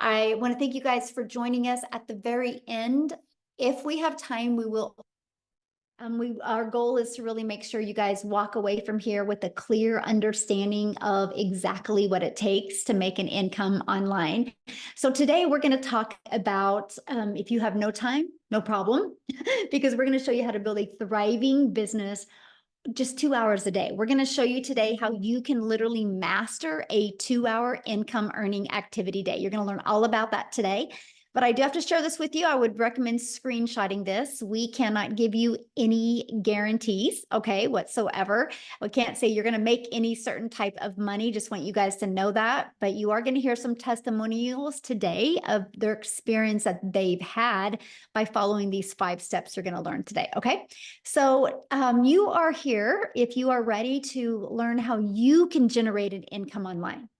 I want to thank you guys for joining us at the very end. If we have time, we will. Our goal is to really make sure you guys walk away from here with a clear understanding of exactly what it takes to make an income online. So today we're going to talk about, if you have no time, no problem, because we're going to show you how to build a thriving business just 2 hours a day. We're going to show you today how you can literally master a 2 hour income earning activity day. You're going to learn all about that today. But I do have to share this with you. I would recommend screenshotting this. We cannot give you any guarantees, okay, whatsoever. We can't say you're going to make any certain type of money. Just want you guys to know that. But you are going to hear some testimonials today of their experience that they've had by following these 5 steps you're going to learn today, okay? So you are here if you are ready to learn how you can generate an income online.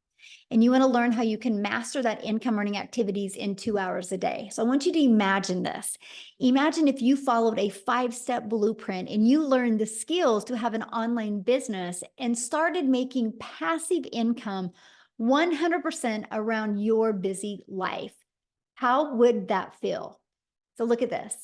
And you want to learn how you can master that income earning activities in 2 hours a day. So I want you to imagine this. Imagine if you followed a 5-step blueprint and you learned the skills to have an online business and started making passive income 100% around your busy life. How would that feel? So look at this.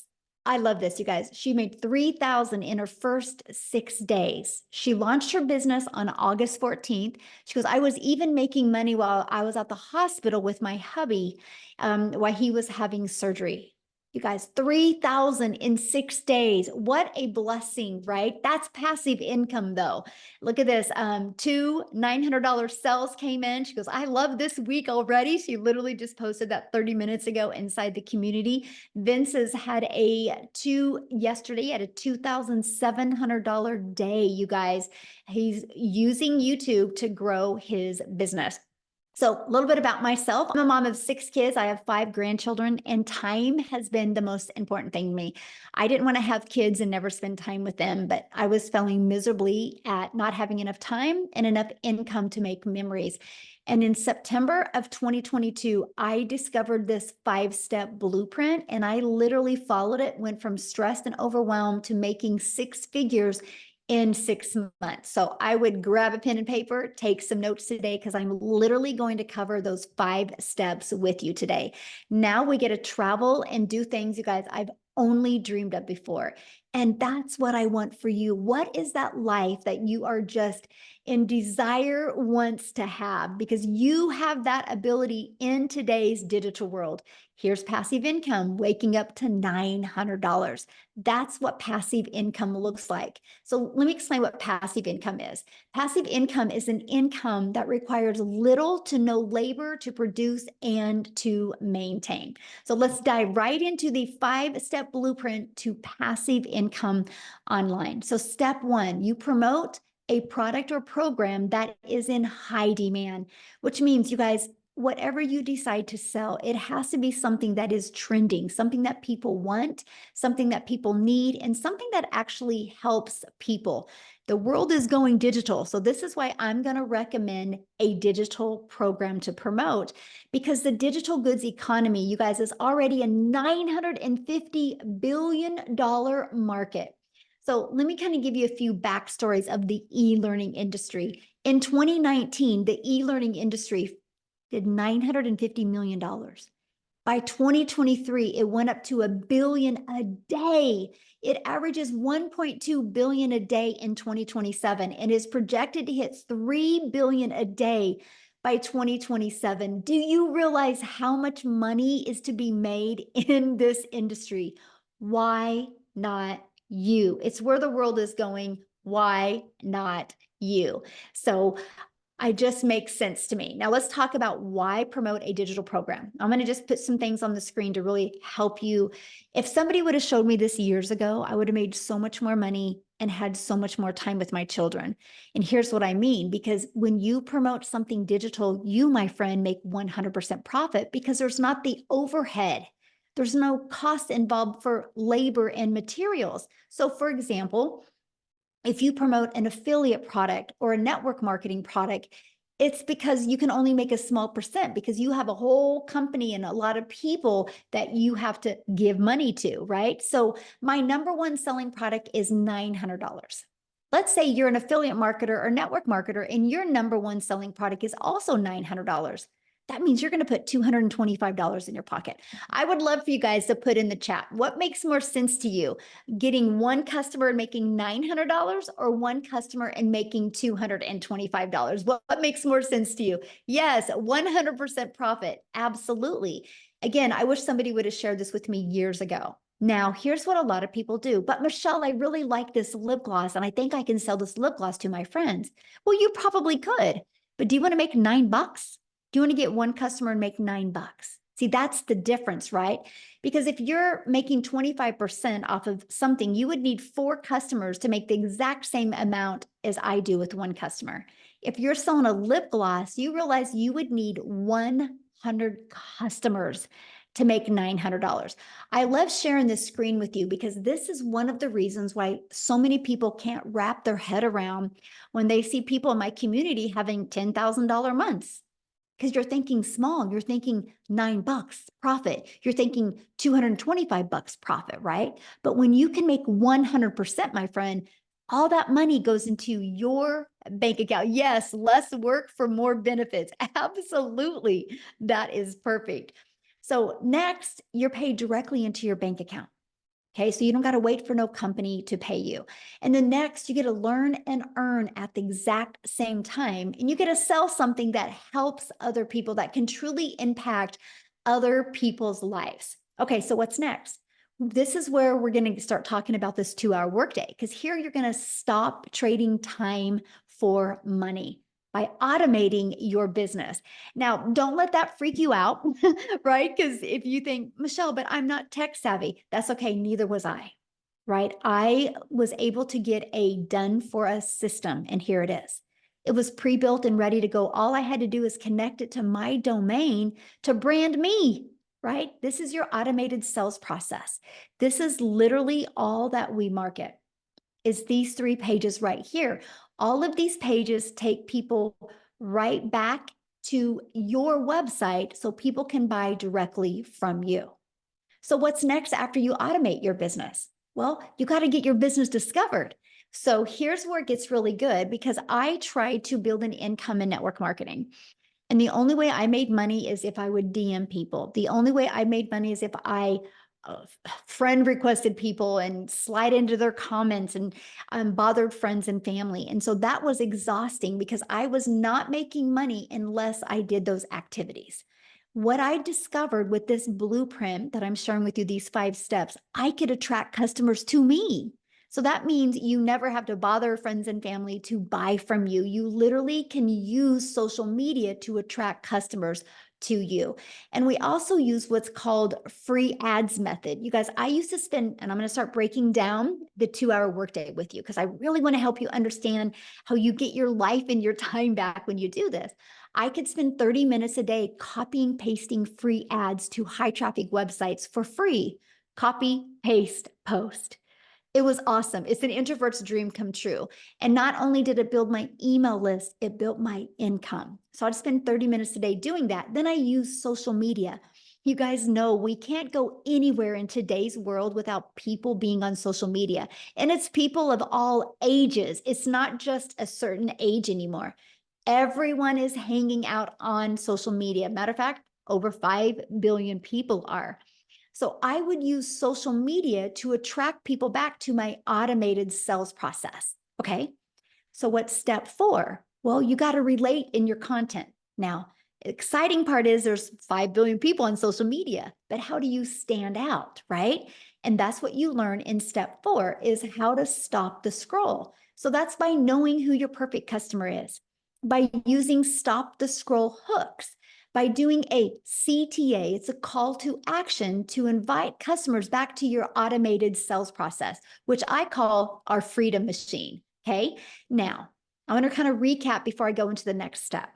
I love this, you guys. She made $3,000 in her first 6 days. She launched her business on August 14th. She goes, I was even making money while I was at the hospital with my hubby while he was having surgery. You guys, 3,000 in 6 days. What a blessing, right? That's passive income though. Look at this. 2 $900 sales came in. She goes, I love this week already. She literally just posted that 30 minutes ago inside the community. Vince has had yesterday at a $2,700 day, you guys. He's using YouTube to grow his business. So a little bit about myself. I'm a mom of 6 kids. I have 5 grandchildren, and time has been the most important thing to me. I didn't want to have kids and never spend time with them, but I was failing miserably at not having enough time and enough income to make memories. And in September of 2022, I discovered this 5-step blueprint, and I literally followed it, went from stressed and overwhelmed to making 6 figures in 6 months. So I would grab a pen and paper, take some notes today, because I'm literally going to cover those 5 steps with you today. Now we get to travel and do things, you guys, I've only dreamed of before. And that's what I want for you. What is that life that you are just in desire wants to have? Because you have that ability in today's digital world. Here's passive income, waking up to $900. That's what passive income looks like. So let me explain what passive income is. Passive income is an income that requires little to no labor to produce and to maintain. So let's dive right into the 5-step blueprint to passive income online. So step 1, you promote a product or program that is in high demand, which means, you guys, whatever you decide to sell, it has to be something that is trending, something that people want, something that people need, and something that actually helps people. The world is going digital. So this is why I'm going to recommend a digital program to promote, because the digital goods economy, you guys, is already a $950 billion market. So let me kind of give you a few backstories of the e-learning industry. In 2019, the e-learning industry did $950 million. By 2023, it went up to $1 billion a day. It averages $1.2 billion a day in 2027 and is projected to hit $3 billion a day by 2027. Do you realize how much money is to be made in this industry? Why not you? It's where the world is going. Why not you? So it just makes sense to me. Now let's talk about why promote a digital program. I'm going to just put some things on the screen to really help you. If somebody would have showed me this years ago, I would have made so much more money and had so much more time with my children. And here's what I mean, because when you promote something digital, you, my friend, make 100% profit because there's not the overhead. There's no cost involved for labor and materials. So for example, if you promote an affiliate product or a network marketing product, it's because you can only make a small percent because you have a whole company and a lot of people that you have to give money to, right? So my number 1 selling product is $900. Let's say you're an affiliate marketer or network marketer and your number 1 selling product is also $900. That means you're going to put $225 in your pocket. I would love for you guys to put in the chat, what makes more sense to you? Getting one customer and making $900 or one customer and making $225? What makes more sense to you? Yes, 100% profit. Absolutely. Again, I wish somebody would have shared this with me years ago. Now, here's what a lot of people do. But Michelle, I really like this lip gloss and I think I can sell this lip gloss to my friends. Well, you probably could, but do you want to make $9? Do you want to get one customer and make $9? See, that's the difference, right? Because if you're making 25% off of something, you would need 4 customers to make the exact same amount as I do with one customer. If you're selling a lip gloss, you realize you would need 100 customers to make $900. I love sharing this screen with you because this is one of the reasons why so many people can't wrap their head around when they see people in my community having $10,000 months. Because you're thinking small, you're thinking $9 profit, you're thinking $225 profit, right? But when you can make 100%, my friend, all that money goes into your bank account. Yes, less work for more benefits. Absolutely. That is perfect. So next, you're paid directly into your bank account. Okay, so you don't got to wait for no company to pay you. And then next, you get to learn and earn at the exact same time. And you get to sell something that helps other people, that can truly impact other people's lives. Okay, so what's next? This is where we're going to start talking about this 2-hour workday, because here you're going to stop trading time for money by automating your business. Now, don't let that freak you out, right? Because if you think, Michelle, but I'm not tech savvy, that's okay. Neither was I, right? I was able to get a done for us system, and here it is. It was pre-built and ready to go. All I had to do is connect it to my domain to brand me, right? This is your automated sales process. This is literally all that we market, is these 3 pages right here. All of these pages take people right back to your website so people can buy directly from you. So what's next after you automate your business? Well, you got to get your business discovered. So here's where it gets really good, because I tried to build an income in network marketing. And the only way I made money is if I would DM people. The only way I made money is if I friend requested people and slide into their comments and bothered friends and family. And so that was exhausting because I was not making money unless I did those activities. What I discovered with this blueprint that I'm sharing with you, these 5 steps, I could attract customers to me. So that means you never have to bother friends and family to buy from you. You literally can use social media to attract customers to you. And we also use what's called free ads method. You guys, I used to spend, and I'm going to start breaking down the 2-hour workday with you because I really want to help you understand how you get your life and your time back when you do this. I could spend 30 minutes a day copying, pasting free ads to high traffic websites for free. Copy, paste, post. It was awesome. It's an introvert's dream come true. And not only did it build my email list, it built my income. So I'd spend 30 minutes a day doing that. Then I use social media. You guys know we can't go anywhere in today's world without people being on social media. And it's people of all ages. It's not just a certain age anymore. Everyone is hanging out on social media. Matter of fact, over 5 billion people are. So I would use social media to attract people back to my automated sales process. Okay. So what's step 4? Well, you got to relate in your content. Now, exciting part is there's 5 billion people on social media, but how do you stand out, right? And that's what you learn in step 4 is how to stop the scroll. So that's by knowing who your perfect customer is, by using stop the scroll hooks, by doing a CTA, it's a call to action to invite customers back to your automated sales process, which I call our freedom machine. Okay. Now, I want to kind of recap before I go into the next step.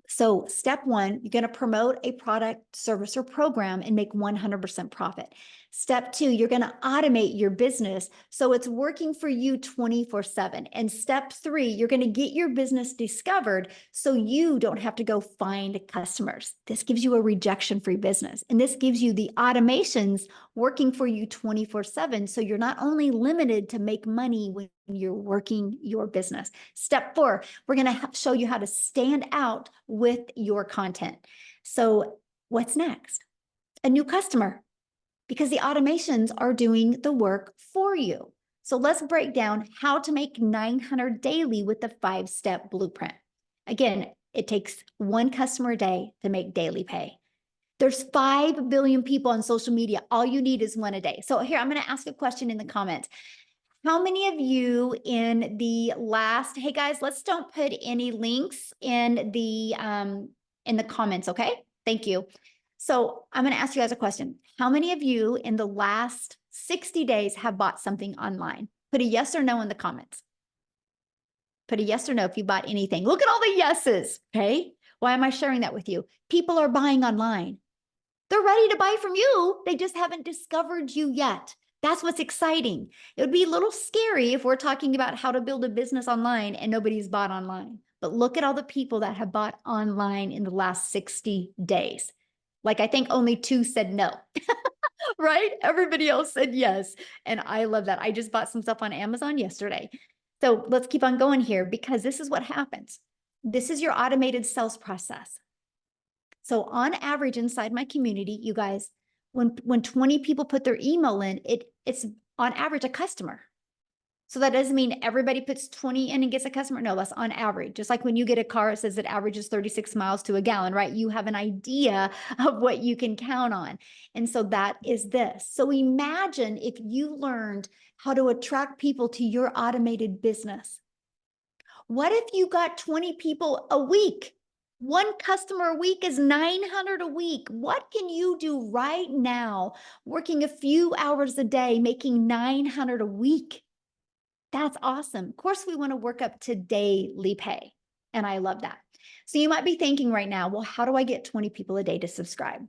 So step 1, you're going to promote a product, service, or program and make 100% profit. Step 2, you're going to automate your business so it's working for you 24/7. And step 3, you're going to get your business discovered so you don't have to go find customers. This gives you a rejection-free business. And this gives you the automations working for you 24/7. So you're not only limited to make money when you're working your business. Step 4, we're going to show you how to stand out with your content. So what's next? A new customer, because the automations are doing the work for you. So let's break down how to make 900 daily with the 5-step blueprint. Again, it takes 1 customer a day to make daily pay. There's 5 billion people on social media. All you need is 1 a day. So here, I'm going to ask a question in the comments. How many of you in the last, hey guys, let's don't put any links in the comments, okay? Thank you. So I'm going to ask you guys a question. How many of you in the last 60 days have bought something online? Put a yes or no in the comments. Put a yes or no if you bought anything. Look at all the yeses, okay? Why am I sharing that with you? People are buying online. They're ready to buy from you. They just haven't discovered you yet. That's what's exciting. It would be a little scary if we're talking about how to build a business online and nobody's bought online. But look at all the people that have bought online in the last 60 days. Like, I think only 2 said no, right? Everybody else said yes. And I love that. I just bought some stuff on Amazon yesterday. So let's keep on going here, because this is what happens. This is your automated sales process. So on average inside my community, you guys, when 20 people put their email in, it's on average a customer. So that doesn't mean everybody puts 20 in and gets a customer. No, that's on average. Just like when you get a car, it says it averages 36 miles to a gallon, right? You have an idea of what you can count on. And so that is this. So imagine if you learned how to attract people to your automated business. What if you got 20 people a week? 1 customer a week is 900 a week. What can you do right now, working a few hours a day, making 900 a week? That's awesome. Of course, we want to work up to daily pay. And I love that. So you might be thinking right now, well, how do I get 20 people a day to subscribe?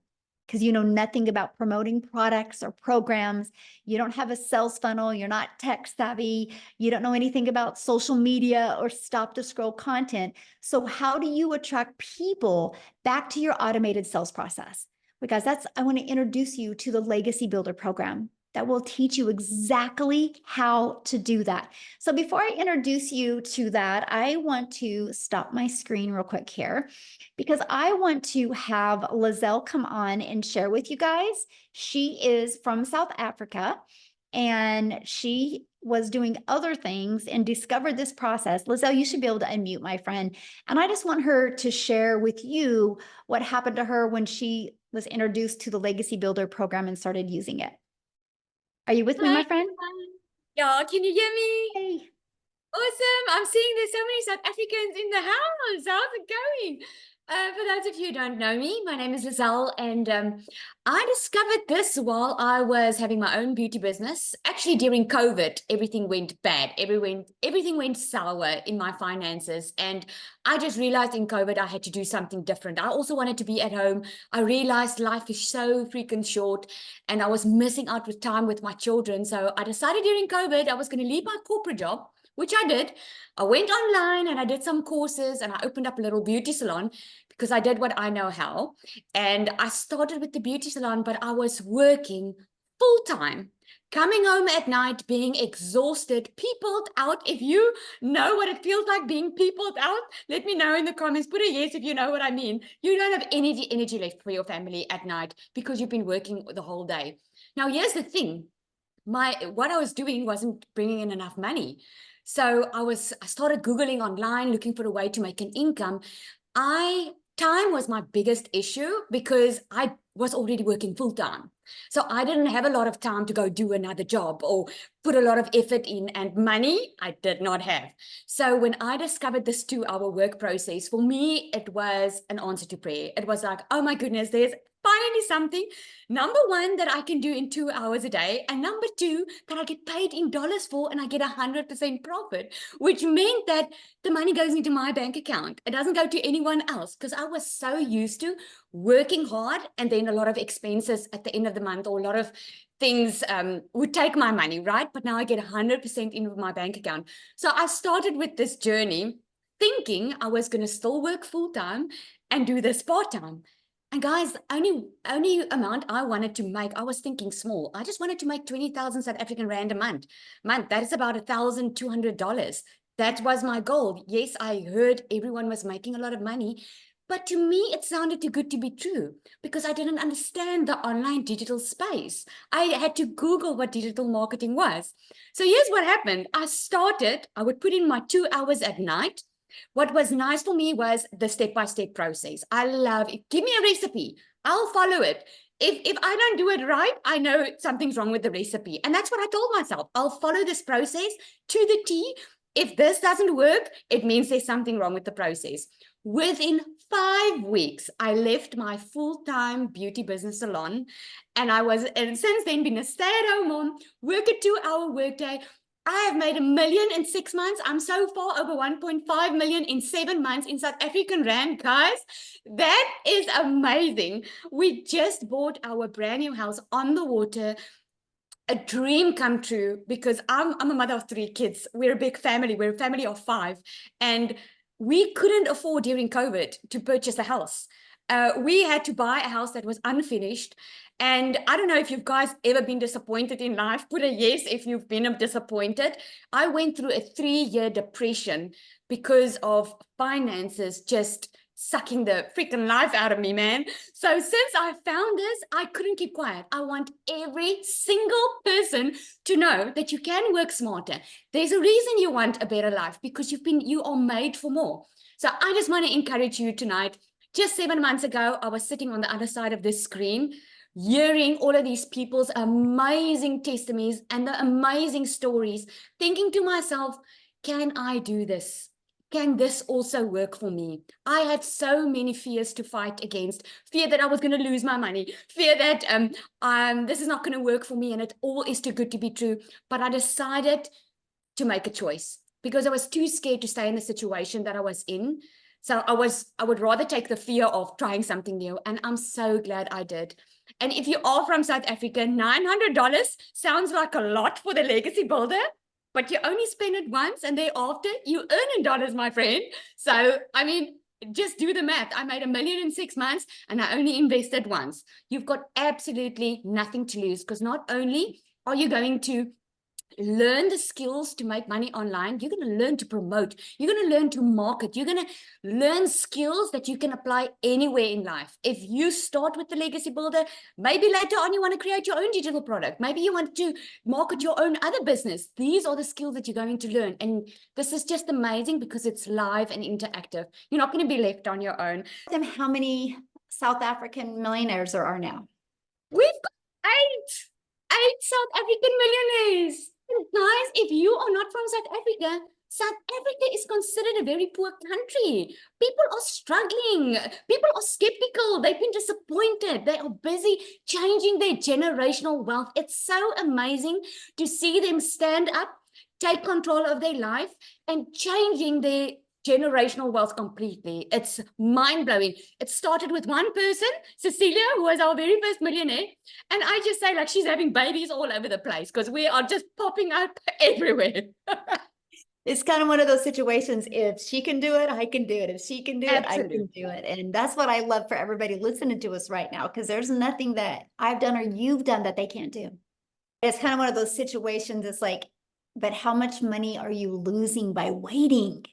Because you know nothing about promoting products or programs. You don't have a sales funnel. You're not tech savvy. You don't know anything about social media or stop to scroll content. So how do you attract people back to your automated sales process? Because I want to introduce you to the Legacy Builder program that will teach you exactly how to do that. So before I introduce you to that, I want to stop my screen real quick here, because I want to have Lizelle come on and share with you guys. She is from South Africa, and she was doing other things and discovered this process. Lizelle, you should be able to unmute, my friend. And I just want her to share with you what happened to her when she was introduced to the Legacy Builder program and started using it. Are you with me, my friend? Yeah, can you hear me? Hey. Awesome. I'm seeing there's so many South Africans in the house. How's it going? For those of you who don't know me, my name is Lizelle, and I discovered this while I was having my own beauty business. Actually, during COVID, everything went bad. Everything went sour in my finances, and I just realized in COVID I had to do something different. I also wanted to be at home. I realized life is so freaking short, and I was missing out with time with my children. So I decided during COVID I was going to leave my corporate job, which I did. I went online and I did some courses, and I opened up a little beauty salon because I did what I know how. And I started with the beauty salon, but I was working full time, coming home at night, being exhausted, peopled out. If you know what it feels like being peopled out, let me know in the comments. Put a yes if you know what I mean. You don't have energy left for your family at night because you've been working the whole day. Now, here's the thing. What I was doing wasn't bringing in enough money. So I started Googling online, looking for a way to make an income. Time was my biggest issue because I was already working full time. So I didn't have a lot of time to go do another job or put a lot of effort in, and money I did not have. So when I discovered this 2-hour work process, for me, it was an answer to prayer. It was like, oh my goodness, there's finally something, number one, that I can do in 2 hours a day, and number two, that I get paid in dollars for, and I get 100% profit, which meant that the money goes into my bank account. It doesn't go to anyone else, because I was so used to working hard and then a lot of expenses at the end of the month, or a lot of things would take my money, right? But now I get 100% in my bank account. So I started with this journey thinking I was going to still work full time and do this part time. And guys, the only amount I wanted to make, I was thinking small. I just wanted to make 20,000 South African rand a month. That is about $1,200. That was my goal. Yes, I heard everyone was making a lot of money, but to me, it sounded too good to be true because I didn't understand the online digital space. I had to Google what digital marketing was. So here's what happened. I would put in my 2 hours at night. What was nice for me was the step-by-step process. I love it. Give me a recipe. I'll follow it. If I don't do it right, I know something's wrong with the recipe. And that's what I told myself. I'll follow this process to the T. If this doesn't work, it means there's something wrong with the process. Within 5 weeks, I left my full-time beauty business salon. And since then been a stay-at-home mom, work a 2-hour workday. I have made $1 million in 6 months. I'm so far over 1.5 million in 7 months in South African rand, guys. That is amazing. We just bought our brand new house on the water. A dream come true because I'm a mother of 3 kids. We're a big family. We're a family of 5. And we couldn't afford during COVID to purchase a house. We had to buy a house that was unfinished. And I don't know if you guys ever been disappointed in life. Put a yes if you've been disappointed. I went through a 3-year depression because of finances just sucking the freaking life out of me, man. So since I found this, I couldn't keep quiet. I want every single person to know that you can work smarter. There's a reason you want a better life because you are made for more. So I just want to encourage you tonight. Just 7 months ago, I was sitting on the other side of this screen, hearing all of these people's amazing testimonies and the amazing stories, thinking to myself, can I do this? Can this also work for me? I had so many fears to fight against. Fear that I was going to lose my money. Fear that this is not going to work for me and it all is too good to be true. But I decided to make a choice because I was too scared to stay in the situation that I was in. So I would rather take the fear of trying something new. And I'm so glad I did. And if you are from South Africa, $900 sounds like a lot for the Legacy Builder, but you only spend it once and thereafter you earn in dollars, my friend. So, I mean, just do the math. I made $1 million in 6 months and I only invested once. You've got absolutely nothing to lose because not only are you going to learn the skills to make money online, you're going to learn to promote, you're going to learn to market, you're going to learn skills that you can apply anywhere in life. If you start with the Legacy Builder, maybe later on you want to create your own digital product, maybe you want to market your own other business. These are the skills that you're going to learn, and this is just amazing because it's live and interactive. You're not going to be left on your own. How many South African millionaires there are now? We've got 8 South African millionaires. Guys, if you are not from South Africa, South Africa is considered a very poor country. People are struggling. People are skeptical. They've been disappointed. They are busy changing their generational wealth. It's so amazing to see them stand up, take control of their life, and changing their generational wealth completely. It's mind-blowing. It started with one person, Cecilia, who was our very first millionaire. And I just say, like, she's having babies all over the place because we are just popping up everywhere. It's kind of one of those situations. If she can do it, I can do it. If she can do it, I can do it. And that's what I love for everybody listening to us right now, because there's nothing that I've done or you've done that they can't do. It's kind of one of those situations. It's like, but how much money are you losing by waiting?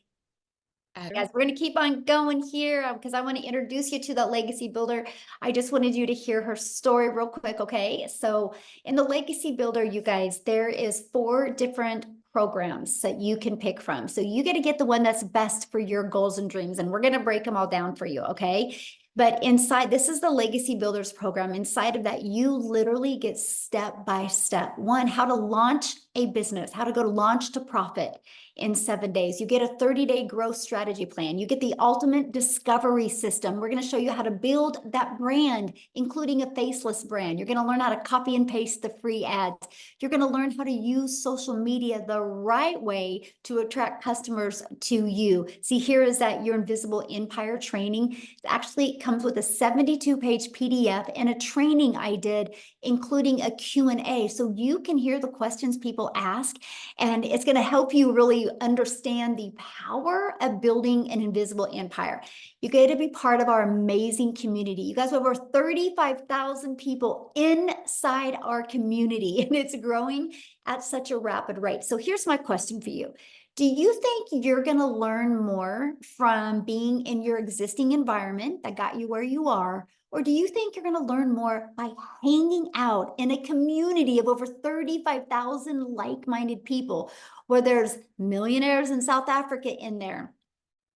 Guys, we're going to keep on going here because I want to introduce you to the Legacy Builder. I just wanted you to hear her story real quick, okay? So in the Legacy Builder, you guys, there is 4 different programs that you can pick from. So you got to get the one that's best for your goals and dreams, and we're going to break them all down for you, okay? But inside, this is the Legacy Builders program. Inside of that, you literally get step by step. 1, how to launch a business, how to go to launch to profit in 7 days. You get a 30-day growth strategy plan. You get the ultimate discovery system. We're going to show you how to build that brand, including a faceless brand. You're going to learn how to copy and paste the free ads. You're going to learn how to use social media the right way to attract customers to you. See, here is that Your Invisible Empire training. It actually comes with a 72-page PDF and a training I did, including a Q&A. So you can hear the questions people people ask, and it's going to help you really understand the power of building an invisible empire. You get to be part of our amazing community. You guys have over 35,000 people inside our community, and it's growing at such a rapid rate. So here's my question for you. Do you think you're going to learn more from being in your existing environment that got you where you are? Or do you think you're going to learn more by hanging out in a community of over 35,000 like-minded people, where there's millionaires in South Africa in there?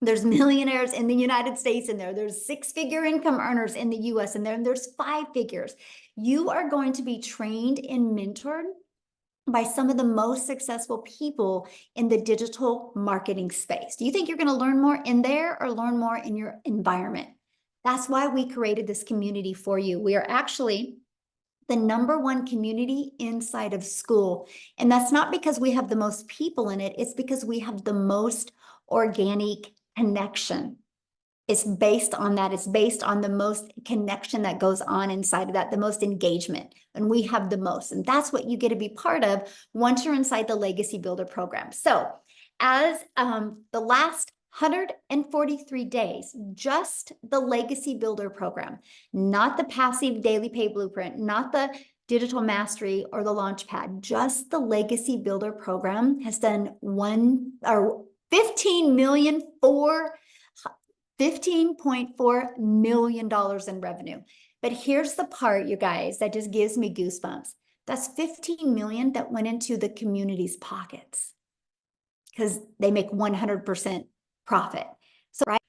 There's millionaires in the United States in there. There's six-figure income earners in the US in there, and there's five figures. You are going to be trained and mentored by some of the most successful people in the digital marketing space. Do you think you're going to learn more in there or learn more in your environment? That's why we created this community for you. We are actually the #1 community inside of school. And that's not because we have the most people in it. It's because we have the most organic connection. It's based on that. It's based on the most connection that goes on inside of that, the most engagement. And we have the most. And that's what you get to be part of once you're inside the Legacy Builder program. So as the last 143 days, just the Legacy Builder program, not the passive daily pay blueprint, not the digital mastery or the launchpad, just the Legacy Builder program has done $15.4 million in revenue. But here's the part, you guys, that just gives me goosebumps. That's 15 million that went into the community's pockets because they make 100% profit. So, right,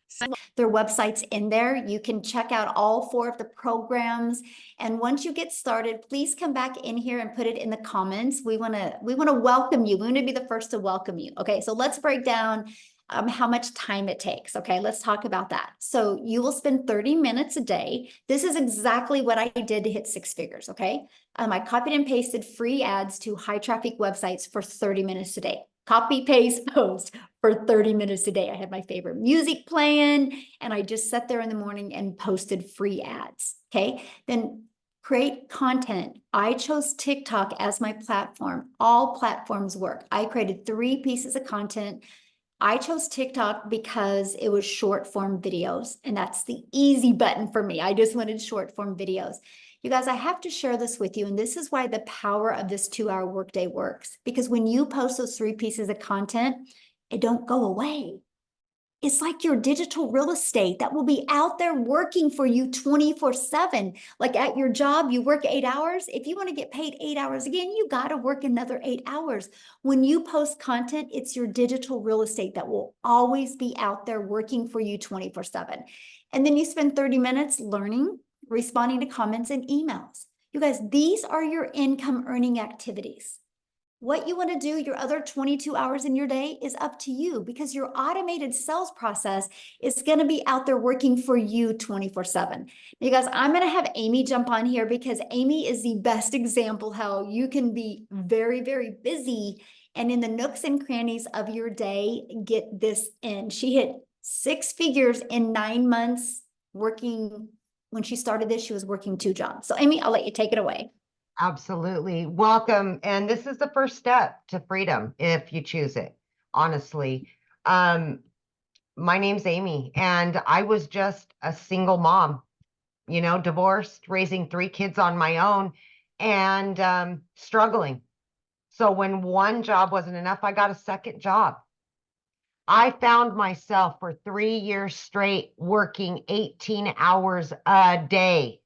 their website's in there. You can check out all 4 of the programs. And once you get started, please come back in here and put it in the comments. We want to welcome you. We want to be the first to welcome you. Okay, so let's break down how much time it takes. Okay, let's talk about that. So you will spend 30 minutes a day. This is exactly what I did to hit 6 figures. Okay, I copied and pasted free ads to high traffic websites for 30 minutes a day. Copy, paste, post for 30 minutes a day. I had my favorite music playing, and I just sat there in the morning and posted free ads. Okay, then create content. I chose TikTok as my platform. All platforms work. I created 3 pieces of content. I chose TikTok because it was short form videos, and that's the easy button for me. I just wanted short form videos. You guys, I have to share this with you, and this is why the power of this 2-hour workday works. Because when you post those 3 pieces of content, it don't go away. It's like your digital real estate that will be out there working for you 24/7. Like at your job, you work 8 hours. If you want to get paid 8 hours again, you got to work another 8 hours. When you post content, it's your digital real estate that will always be out there working for you 24/7. And then you spend 30 minutes learning, responding to comments and emails. You guys, these are your income earning activities. What you want to do your other 22 hours in your day is up to you, because your automated sales process is going to be out there working for you 24/7. You guys, I'm going to have Amy jump on here because Amy is the best example how you can be very, very busy and in the nooks and crannies of your day, get this in. She hit 6 figures in 9 months working. When she started this, she was working 2 jobs. So Amy, I'll let you take it away. Absolutely. Welcome. And this is the first step to freedom if you choose it, honestly. My name's Amy, and I was just a single mom, divorced, raising 3 kids on my own, and struggling. So when one job wasn't enough, I got a second job. I found myself for 3 years straight working 18 hours a day.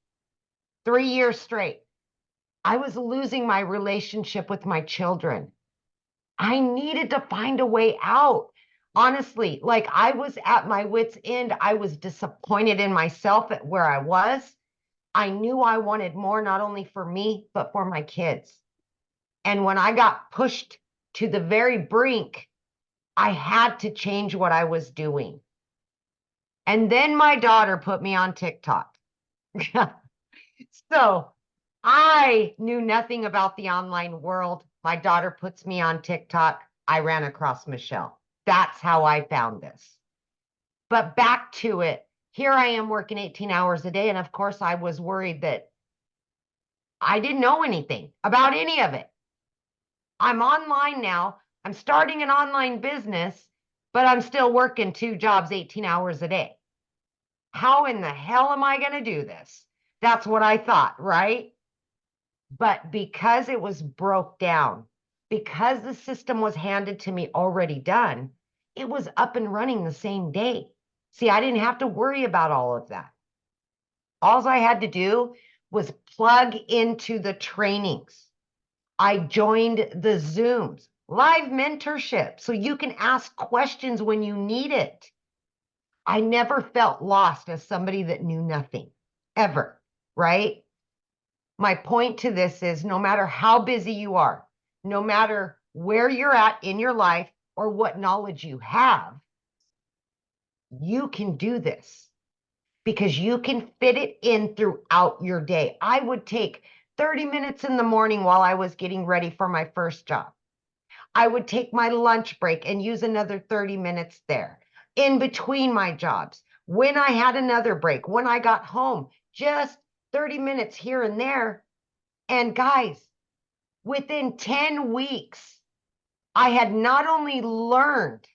3 years straight. I was losing my relationship with my children. I needed to find a way out. Honestly, like I was at my wit's end. I was disappointed in myself at where I was. I knew I wanted more, not only for me, but for my kids. And when I got pushed to the very brink, I had to change what I was doing. And then my daughter put me on TikTok. So I knew nothing about the online world. My daughter puts me on TikTok. I ran across Michelle. That's how I found this. But back to it. Here I am working 18 hours a day. And of course, I was worried that I didn't know anything about any of it. I'm online now. I'm starting an online business, but I'm still working 2 jobs, 18 hours a day. How in the hell am I going to do this? That's what I thought, right? But because it was broke down, because the system was handed to me already done, it was up and running the same day. See, I didn't have to worry about all of that. All I had to do was plug into the trainings. I joined the Zooms, live mentorship, so you can ask questions when you need it. I never felt lost as somebody that knew nothing, ever, right? My point to this is no matter how busy you are, no matter where you're at in your life or what knowledge you have, you can do this because you can fit it in throughout your day. I would take 30 minutes in the morning while I was getting ready for my first job. I would take my lunch break and use another 30 minutes there in between my jobs. When I had another break, when I got home, just 30 minutes here and there. And guys, within 10 weeks, I had not only learned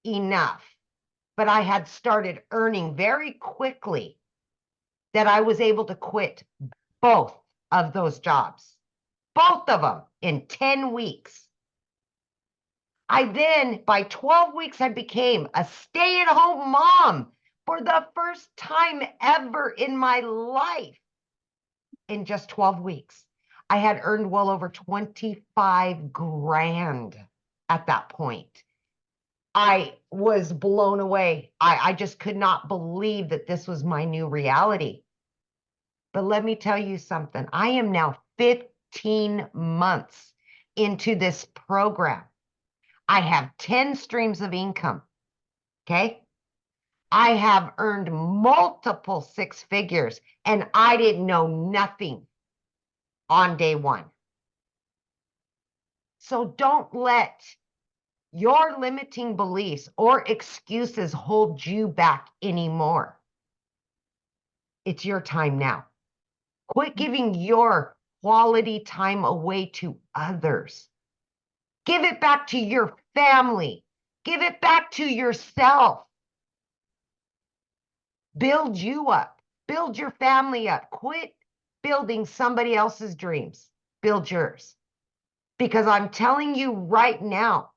enough, but I had started earning very quickly that I was able to quit both of those jobs, both of them in 10 weeks. I then, by 12 weeks, I became a stay-at-home mom for the first time ever in my life. In just 12 weeks, I had earned well over 25 grand at that point. I was blown away. I just could not believe that this was my new reality. But let me tell you something. I am now 15 months into this program. I have 10 streams of income. Okay. I have earned multiple 6 figures and I didn't know nothing on day one. So don't let your limiting beliefs or excuses hold you back anymore. It's your time now. Quit giving your quality time away to others. Give it back to your family. Give it back to yourself. Build you up. Build your family up. Quit building somebody else's dreams. Build yours. Because I'm telling you right now,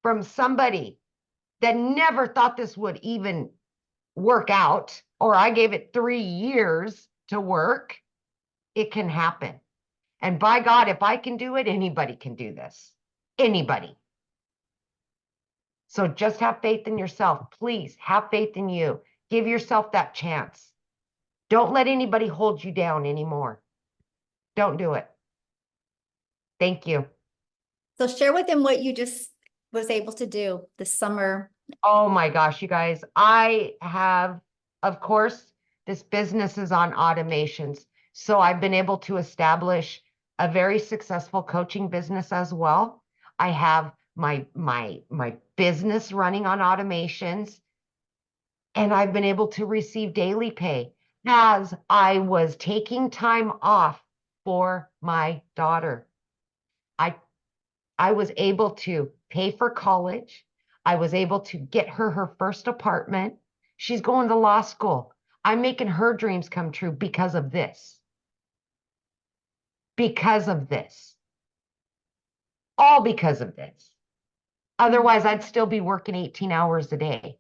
from somebody that never thought this would even work out, or I gave it 3 years to work, it can happen. And by God, if I can do it, anybody can do this. Anybody. So just have faith in yourself. Please have faith in you. Give yourself that chance. Don't let anybody hold you down anymore. Don't do it. Thank you. So share with them what you just was able to do this summer. Oh my gosh, you guys. I have, of course, this business is on automations. So I've been able to establish a very successful coaching business as well. I have my business running on automations, and I've been able to receive daily pay as I was taking time off for my daughter. I was able to pay for college. I was able to get her first apartment. She's going to law school. I'm making her dreams come true because of this. Because of this. All because of this. Otherwise, I'd still be working 18 hours a day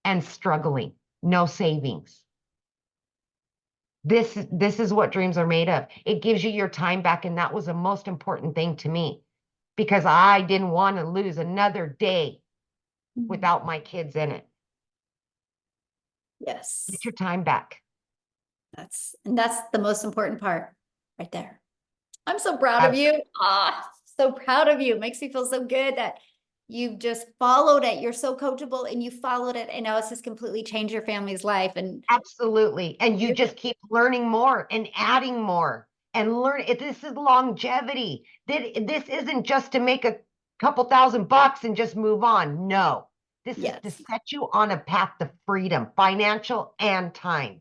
and struggling. No savings. This is what dreams are made of. It gives you your time back, and that was the most important thing to me because I didn't want to lose another day without my kids in it. Yes. Get your time back. That's the most important part right there. I'm so proud of you. So proud of you. It makes me feel so good that you've just followed it. You're so coachable and you followed it. And now it's just completely changed your family's life. And absolutely. And you just keep learning more and adding more and learn. This is longevity. This isn't just to make a couple $1,000 and just move on. No, this is to set you on a path to freedom, financial and time.